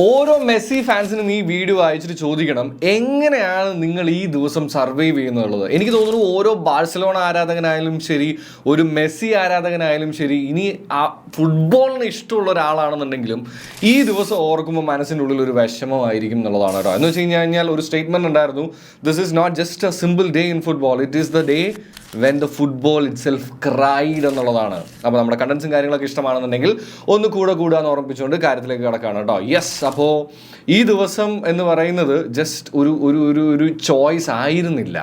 ഓരോ മെസ്സി ഫാൻസിനും ഈ വീഡിയോ അയച്ചിട്ട് ചോദിക്കണം, എങ്ങനെയാണ് നിങ്ങൾ ഈ ദിവസം സർവൈവ് ചെയ്യുന്നുള്ളത്. എനിക്ക് തോന്നുന്നു ഓരോ ബാഴ്സലോണ ആരാധകനായാലും ശരി, ഒരു മെസ്സി ആരാധകനായാലും ശരി, ഇനി ആ ഫുട്ബോളിന് ഇഷ്ടമുള്ള ഒരാളാണെന്നുണ്ടെങ്കിലും ഈ ദിവസം ഓർക്കുമ്പോൾ മനസ്സിൻ്റെ ഉള്ളിൽ ഒരു വിഷമമായിരിക്കും എന്നുള്ളതാണ് കേട്ടോ. എന്ന് വെച്ച് കഴിഞ്ഞാൽ ഒരു സ്റ്റേറ്റ്മെന്റ് ഉണ്ടായിരുന്നു, this is not just a simple day in football, it is the day when the football itself cried എന്നുള്ളതാണ്. അപ്പോൾ നമ്മുടെ കണ്ടൻസും കാര്യങ്ങളൊക്കെ ഇഷ്ടമാണെന്നുണ്ടെങ്കിൽ ഒന്ന് കൂടുക എന്ന് ഓർമ്മിപ്പിച്ചുകൊണ്ട് കാര്യത്തിലേക്ക് കിടക്കുകയാണ് കേട്ടോ. യെസ്, അപ്പോൾ ഈ ദിവസം എന്ന് പറയുന്നത് ജസ്റ്റ് ഒരു ചോയ്സ് ആയിരുന്നില്ല.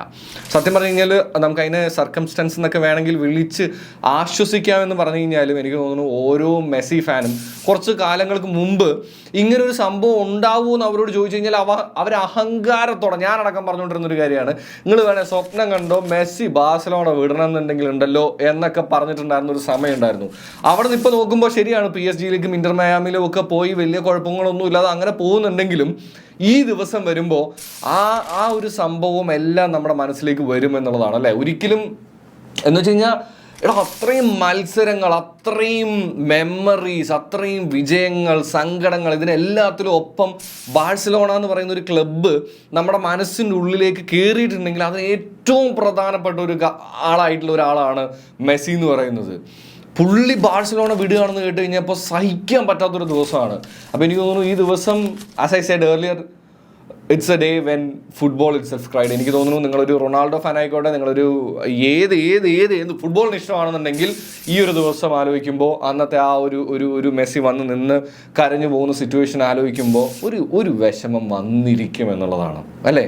സത്യം പറഞ്ഞു കഴിഞ്ഞാൽ നമുക്ക് അതിനെ സർക്കംസ്റ്റൻസ് എന്നൊക്കെ വേണമെങ്കിൽ വിളിച്ച് ആശ്വസിക്കാമെന്ന് പറഞ്ഞു കഴിഞ്ഞാലും എനിക്ക് തോന്നുന്നു ഓരോ മെസ്സി ഫാനും കുറച്ച് കാലങ്ങൾക്ക് മുമ്പ് ഇങ്ങനൊരു സംഭവം ഉണ്ടാവുമെന്ന് അവരോട് ചോദിച്ചു കഴിഞ്ഞാൽ അവർ അഹങ്കാരത്തോടെ, ഞാനടക്കം പറഞ്ഞുകൊണ്ടിരുന്നൊരു കാര്യമാണ്, നിങ്ങൾ വേണേൽ സ്വപ്നം കണ്ടോ മെസ്സി ബാഴ്സലോണ വിടണം എന്നുണ്ടെങ്കിൽ ഉണ്ടല്ലോ എന്നൊക്കെ പറഞ്ഞിട്ടുണ്ടായിരുന്ന ഒരു സമയം ഉണ്ടായിരുന്നു. അവിടെ നിന്ന് ഇപ്പോൾ നോക്കുമ്പോൾ ശരിയാണ്, PSG-യിലേക്കും ഇന്റർ മയാമിയിലും ഒക്കെ പോയി വലിയ കുഴപ്പങ്ങളൊന്നും ഇല്ലാതെ അങ്ങനെ പോകുന്നുണ്ടെങ്കിലും ഈ ദിവസം വരുമ്പോൾ ആ ഒരു സംഭവം എല്ലാം നമ്മുടെ മനസ്സിലേക്ക് വരും എന്നുള്ളതാണ് അല്ലേ. ഒരിക്കലും എന്ന് വെച്ച് കഴിഞ്ഞാൽ അത്രയും മത്സരങ്ങൾ, അത്രയും മെമ്മറീസ്, അത്രയും വിജയങ്ങൾ, സങ്കടങ്ങൾ, ഇതിനെല്ലാത്തിലും ഒപ്പം ബാഴ്സലോണ എന്ന് പറയുന്ന ഒരു ക്ലബ്ബ് നമ്മുടെ മനസ്സിൻ്റെ ഉള്ളിലേക്ക് കയറിയിട്ടുണ്ടെങ്കിൽ അതിന് ഏറ്റവും പ്രധാനപ്പെട്ട ഒരു ആളായിട്ടുള്ള ഒരാളാണ് മെസ്സി എന്ന് പറയുന്നത്. പുള്ളി ബാഴ്സലോണ വിടുകയാണെന്ന് കേട്ട് കഴിഞ്ഞപ്പോൾ സഹിക്കാൻ പറ്റാത്തൊരു ദിവസമാണ്. അപ്പോൾ എനിക്ക് തോന്നുന്നു ഈ ദിവസം, as I said earlier, it's A day when football itself cried. എനിക്ക് തോന്നുന്നു നിങ്ങളൊരു റൊണാൾഡോ ഫാൻ ആയിക്കോട്ടെ, നിങ്ങളൊരു ഏത് ഫുട്ബോളിന് ഇഷ്ടമാണെന്നുണ്ടെങ്കിൽ ഈ ഒരു ദിവസം ആലോചിക്കുമ്പോൾ, അന്നത്തെ ആ ഒരു മെസ്സി വന്ന് നിന്ന് കരഞ്ഞു പോകുന്ന സിറ്റുവേഷൻ ആലോചിക്കുമ്പോൾ ഒരു വിഷമം വന്നിരിക്കും എന്നുള്ളതാണ് അല്ലേ.